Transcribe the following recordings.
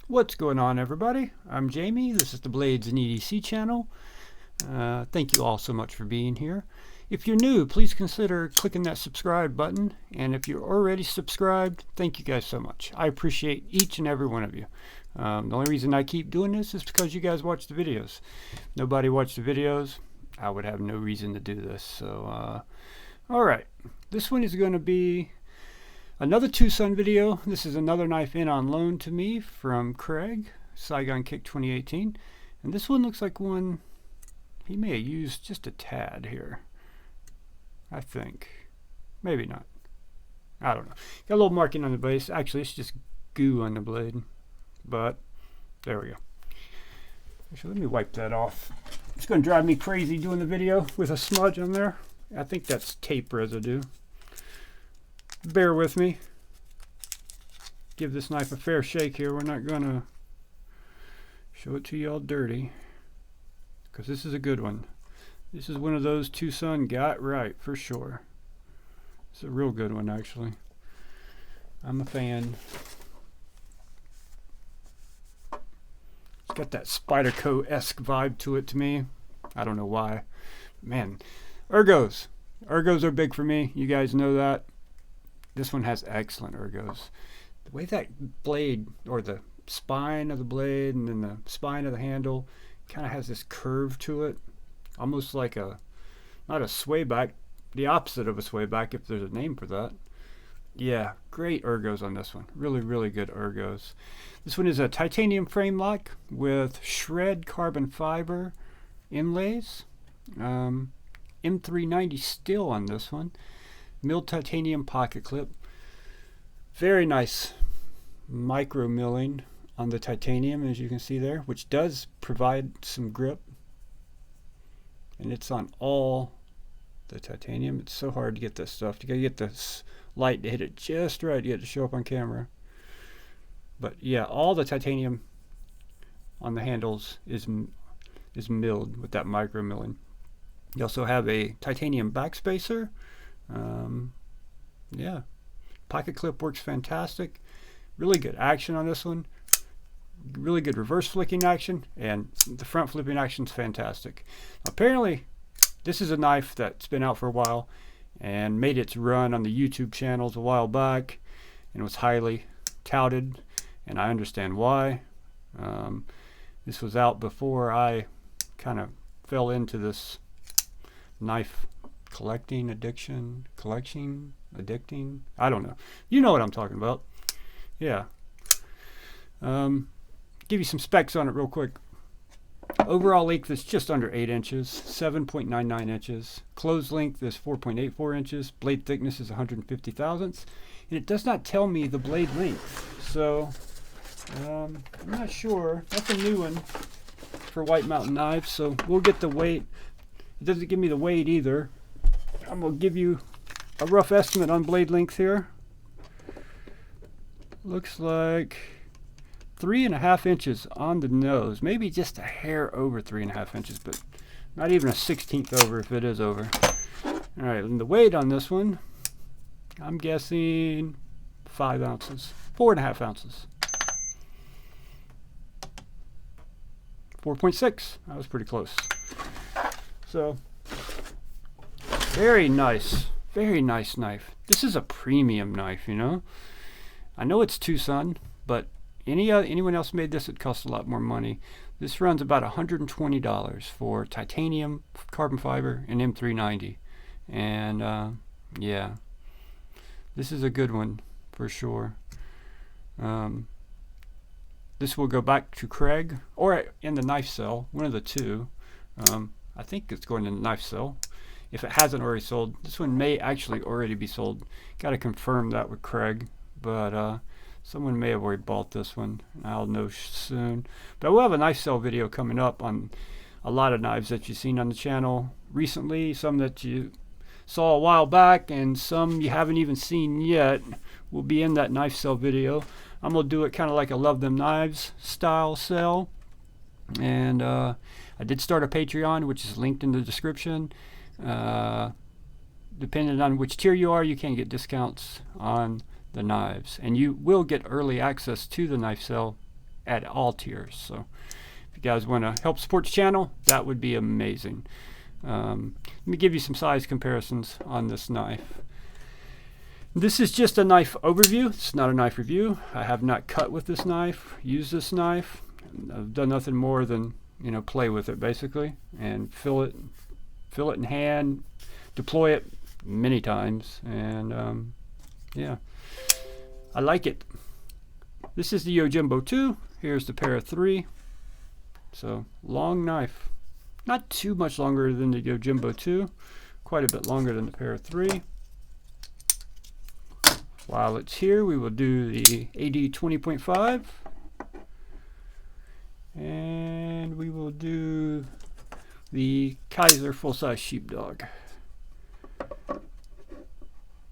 What's going on, everybody? I'm Jamie. This is the Blades and EDC channel. Thank you all so much for being here. If you're new, please consider clicking that subscribe button. And if you're already subscribed, thank you guys so much. I appreciate each and every one of you. The only reason I keep doing this is because you guys watch the videos. If nobody watched the videos, I would have no reason to do this. So, alright. This one is going to be another Twosun video. This is another knife in on loan to me from Craig, Saigon Kick 2018. And this one looks like one he may have used just a tad here. I think. Maybe not. I don't know. Got a little marking on the base. Actually, it's just goo on the blade. But, there we go. Actually, let me wipe that off. It's going to drive me crazy doing the video with a smudge on there. I think that's tape residue. Bear with me. Give this knife a fair shake here. We're not going to show it to you all dirty, because this is a good one. This is one of those Twosun got right for sure. It's a real good one, actually. I'm a fan. It's got that Spyderco-esque vibe to it to me. I don't know why. Man, ergos. Ergos are big for me. You guys know that. This one has excellent ergos. The way that blade, or the spine of the blade and then the spine of the handle, kind of has this curve to it. Almost like a, not a sway back, the opposite of a sway back, if there's a name for that. Yeah, great ergos on this one. Really, really good ergos. This one is a titanium frame lock with shred carbon fiber inlays. M390 steel on this one. Milled titanium pocket clip. Very nice micro milling on the titanium, as you can see there, which does provide some grip. And it's on all the titanium. It's so hard to get this stuff. You gotta get this light to hit it just right to get it to show up on camera. But yeah, all the titanium on the handles is milled with that micro milling. You also have a titanium backspacer. Yeah, pocket clip works fantastic. Really good action on this one. Really good reverse flicking action, and the front flipping action is fantastic. Apparently, this is a knife that's been out for a while and made its run on the YouTube channels a while back, and was highly touted, and I understand why. This was out before I kind of fell into this knife collecting addicting. I don't know. You know what I'm talking about. Yeah. Give you some specs on it real quick. Overall length is just under 8 inches, 7.99 inches. Closed length is 4.84 inches. Blade thickness is 150 thousandths. And it does not tell me the blade length. So, I'm not sure. That's a new one for White Mountain knives. So, we'll get the weight. It doesn't give me the weight either. I'm going to give you a rough estimate on blade length here. Looks like 3.5 inches on the nose. Maybe just a hair over 3.5 inches, but not even a 1/16 over if it is over. Alright, and the weight on this one, I'm guessing 5 ounces. 4.5 ounces. 4.6. That was pretty close. So, very nice knife. This is a premium knife, you know. I know it's Twosun, but anyone else made this, it costs a lot more money. This runs about $120 for titanium, carbon fiber, and M390. And yeah, this is a good one for sure. This will go back to Craig or in the knife cell, one of the two. I think it's going in the knife cell. If it hasn't already sold, this one may actually already be sold. Got to confirm that with Craig, but someone may have already bought this one. I'll know soon. But we'll have a knife cell video coming up on a lot of knives that you've seen on the channel recently, some that you saw a while back, and some you haven't even seen yet will be in that knife cell video. I'm going to do it kind of like a Love Them Knives style sell. And I did start a Patreon, which is linked in the description. Depending on which tier you are, you can get discounts on the knives, and you will get early access to the knife sale at all tiers. So if you guys want to help support the channel, that would be amazing. Let me give you some size comparisons on this knife. This is just a knife overview. It's not a knife review. I have not cut with this knife, used this knife. I've done nothing more than, you know, play with it basically and fill it in hand, deploy it many times, and yeah, I like it. This is the Yojimbo 2. Here's the Para 3. So long knife, not too much longer than the Yojimbo 2, quite a bit longer than the Para 3. While it's here, we will do the AD 20.5, and we will do the Kaiser full-size sheepdog.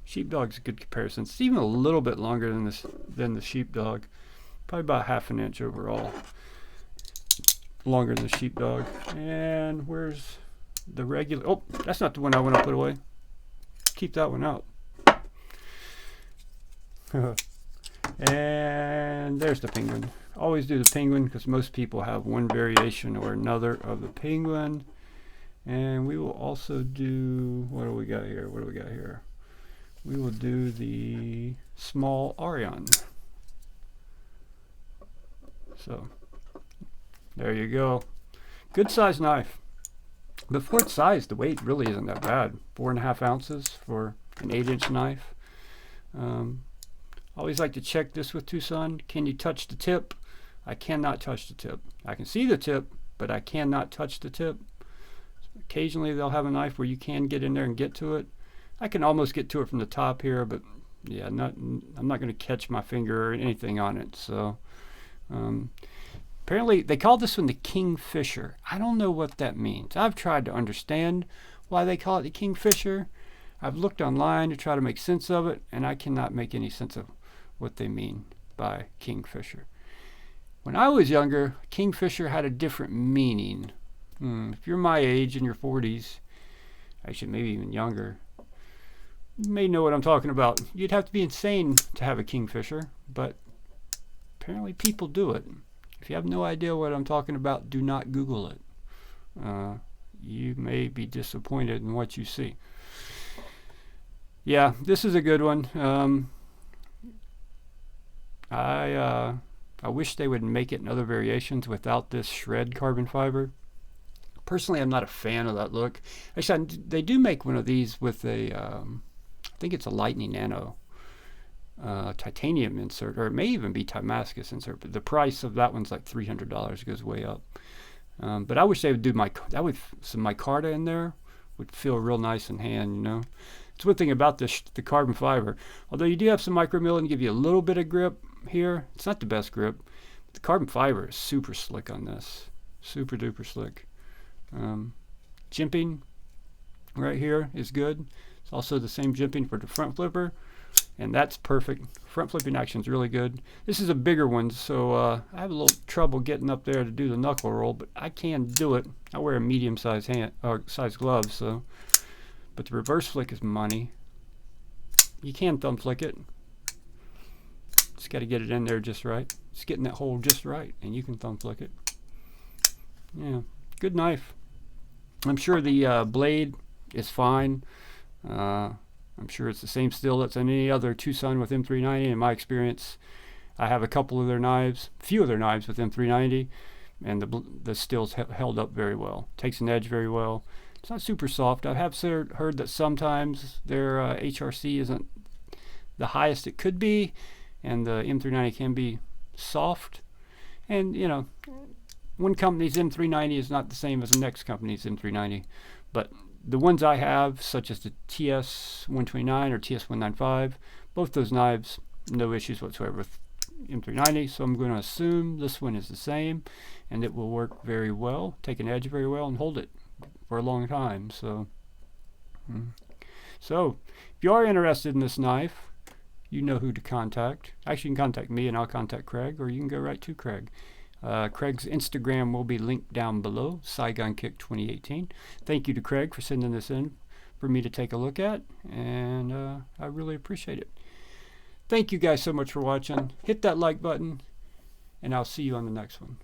Sheepdog's a good comparison. It's even a little bit longer than the sheepdog, probably about ½ an inch overall, longer than the sheepdog. And where's the regular? Oh, that's not the one I want to put away. Keep that one out. And there's the penguin. Always do the penguin because most people have one variation or another of the penguin. And we will also do, what do we got here? What do we got here? We will do the small Arion. So there you go. Good size knife. But for its size, the weight really isn't that bad. 4.5 ounces for an 8-inch knife. I always like to check this with Twosun. Can you touch the tip? I cannot touch the tip. I can see the tip, but I cannot touch the tip. Occasionally they'll have a knife where you can get in there and get to it. I can almost get to it from the top here, but yeah, I'm not going to catch my finger or anything on it. So apparently they call this one the Kingfisher. I don't know what that means. I've tried to understand why they call it the Kingfisher. I've looked online to try to make sense of it, and I cannot make any sense of what they mean by Kingfisher. When I was younger, Kingfisher had a different meaning. If you're my age in your 40s, actually maybe even younger, you may know what I'm talking about. You'd have to be insane to have a Kingfisher, but apparently people do it. If you have no idea what I'm talking about, do not Google it. You may be disappointed in what you see. Yeah, this is a good one. I wish they would make it in other variations without this shred carbon fiber. Personally, I'm not a fan of that look. Actually, they do make one of these with a, I think it's a Lightning Nano titanium insert, or it may even be Damascus insert, but the price of that one's like $300. It goes way up. But I wish they would do some micarta in there. Would feel real nice in hand, you know. It's one thing about the carbon fiber. Although you do have some micro milling to give you a little bit of grip here, it's not the best grip. But the carbon fiber is super slick on this. Super duper slick. Jimping right here is good. It's also the same jimping for the front flipper, and that's perfect. Front flipping action is really good. This is a bigger one, so I have a little trouble getting up there to do the knuckle roll, but I can do it. I wear a medium size size glove, so. But the reverse flick is money. You can thumb flick it. Just got to get it in there just right. Just getting that hole just right, and you can thumb flick it. Yeah, good knife. I'm sure the blade is fine. I'm sure it's the same steel that's on any other Twosun with M390. In my experience, I have a couple of their knives, few of their knives with M390, and the steel's held up very well. Takes an edge very well. It's not super soft. I have heard that sometimes their HRC isn't the highest it could be, and the M390 can be soft. And you know, one company's M390 is not the same as the next company's M390, but the ones I have, such as the TS129 or TS195, both those knives, no issues whatsoever with M390, so I'm going to assume this one is the same, and it will work very well, take an edge very well, and hold it for a long time. So if you are interested in this knife, you know who to contact. Actually, you can contact me and I'll contact Craig, or you can go right to Craig. Craig's Instagram will be linked down below, Saigon Kick 2018. Thank you to Craig for sending this in for me to take a look at, and I really appreciate it. Thank you guys so much for watching. Hit that like button, and I'll see you on the next one.